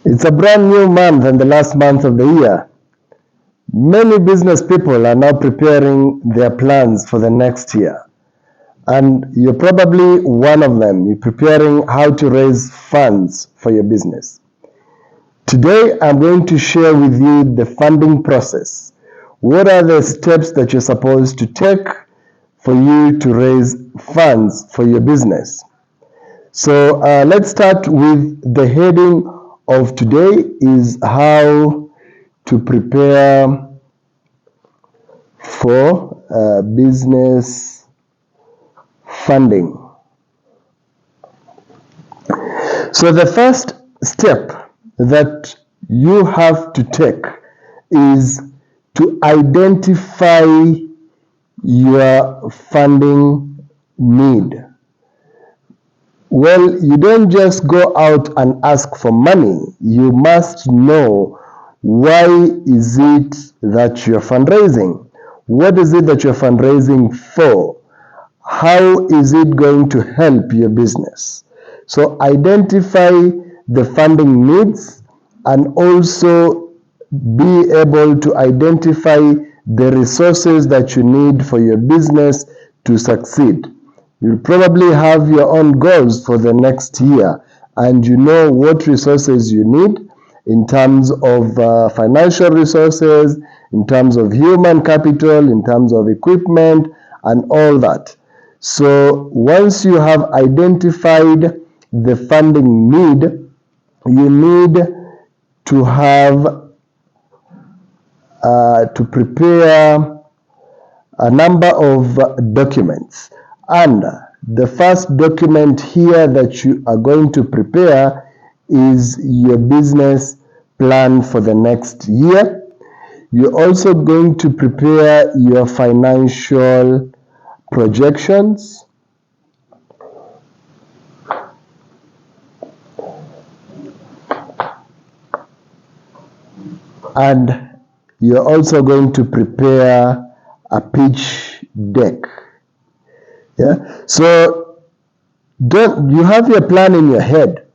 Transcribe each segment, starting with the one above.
It's a brand new month and the last month of the year. Many business people are now preparing their plans for the next year. And you're probably one of them. You're preparing how to raise funds for your business. Today, I'm going to share with you the funding process. What are the steps that you're supposed to take for you to raise funds for your business? So let's start with the heading of today is how to prepare for business funding. So the first step that you have to take is to identify your funding need. Well, you don't just go out and ask for money. You must know why is it that you're fundraising? What is it that you're fundraising for? How is it going to help your business? So identify the funding needs and also be able to identify the resources that you need for your business to succeed. You'll probably have your own goals for the next year and you know what resources you need in terms of financial resources, in terms of human capital, in terms of equipment and all that. So once you have identified the funding need, you need to have to prepare a number of documents. And the first document here that you are going to prepare is your business plan for the next year. You're also going to prepare your financial projections. And you're also going to prepare a pitch deck. Yeah. So you have your plan in your head,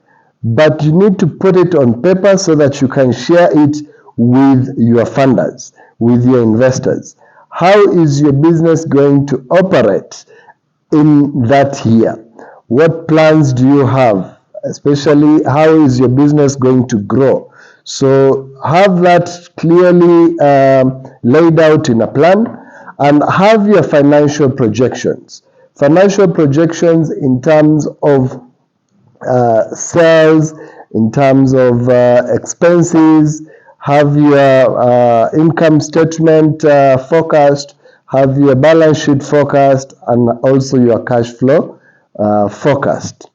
but you need to put it on paper so that you can share it with your funders, with your investors. How is your business going to operate in that year? What plans do you have? Especially, how is your business going to grow? So have that clearly laid out in a plan and have your financial projections. Financial projections in terms of sales, in terms of expenses, have your income statement forecast, have your balance sheet forecast, and also your cash flow forecast.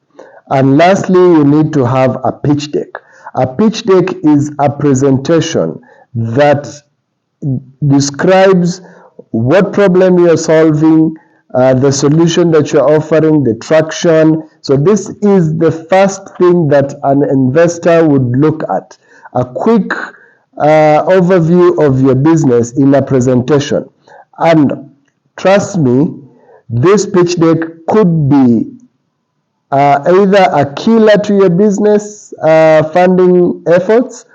And lastly, you need to have a pitch deck. A pitch deck is a presentation that describes what problem you are solving, the solution that you're offering, the traction. So this is the first thing that an investor would look at. A quick overview of your business in a presentation. And trust me, this pitch deck could be either a killer to your business funding efforts,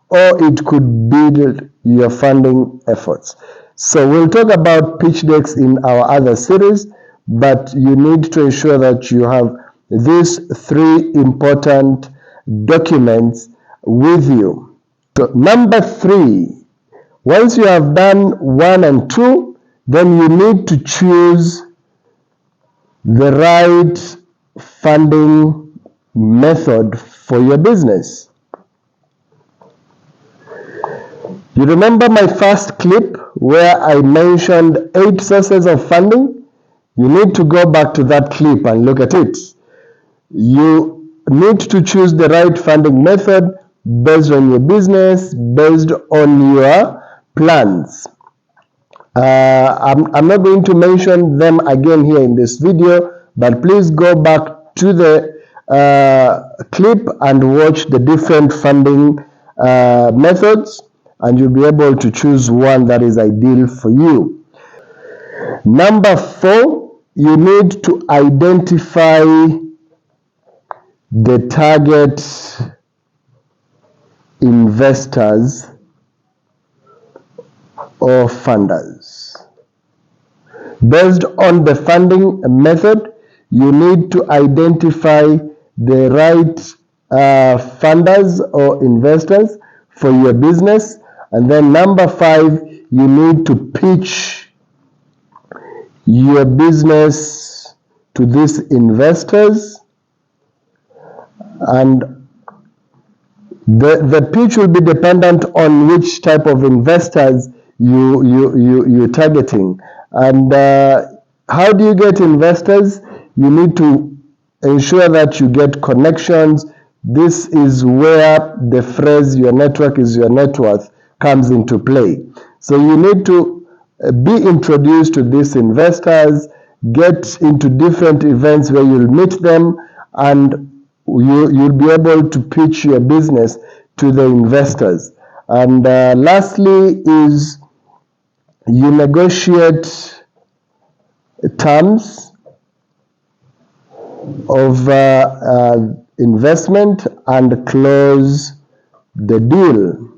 or it could build your funding efforts. So we'll talk about pitch decks in our other series, but you need to ensure that you have these three important documents with you. So number 3, once you have done 1 and 2, then you need to choose the right funding method for your business. You remember my first clip where I mentioned 8 sources of funding? You need to go back to that clip and look at it. You need to choose the right funding method based on your business, based on your plans. I'm not going to mention them again here in this video, but please go back to the clip and watch the different funding methods, and you'll be able to choose one that is ideal for you. Number 4, you need to identify the target investors or funders. Based on the funding method, you need to identify the right funders or investors for your business. And then number 5, you need to pitch your business to these investors, and the pitch will be dependent on which type of investors you're targeting. And how do you get investors? You need to ensure that you get connections. This is where the phrase "your network is your net worth" comes into play. So you need to be introduced to these investors, get into different events where you'll meet them, and you'll be able to pitch your business to the investors. And lastly is you negotiate terms of investment and close the deal.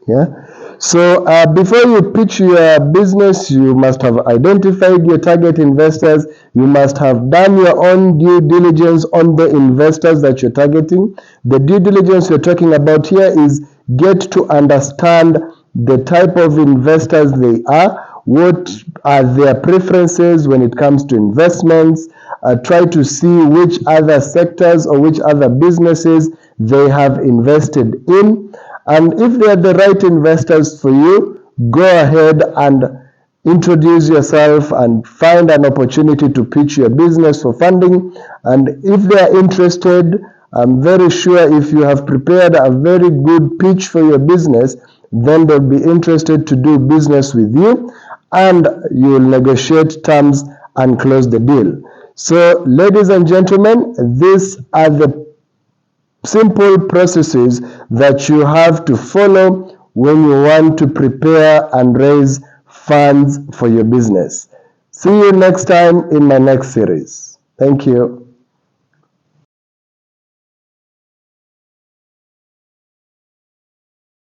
Yeah. So before you pitch your business, you must have identified your target investors. You must have done your own due diligence on the investors that you're targeting. The due diligence we're talking about here is get to understand the type of investors they are, what are their preferences when it comes to investments, try to see which other sectors or which other businesses they have invested in. And if they are the right investors for you, go ahead and introduce yourself and find an opportunity to pitch your business for funding. And if they are interested, I'm very sure if you have prepared a very good pitch for your business, then they'll be interested to do business with you, and you will negotiate terms and close the deal. So, ladies and gentlemen, these are the simple processes that you have to follow when you want to prepare and raise funds for your business. See you next time in my next series. Thank you.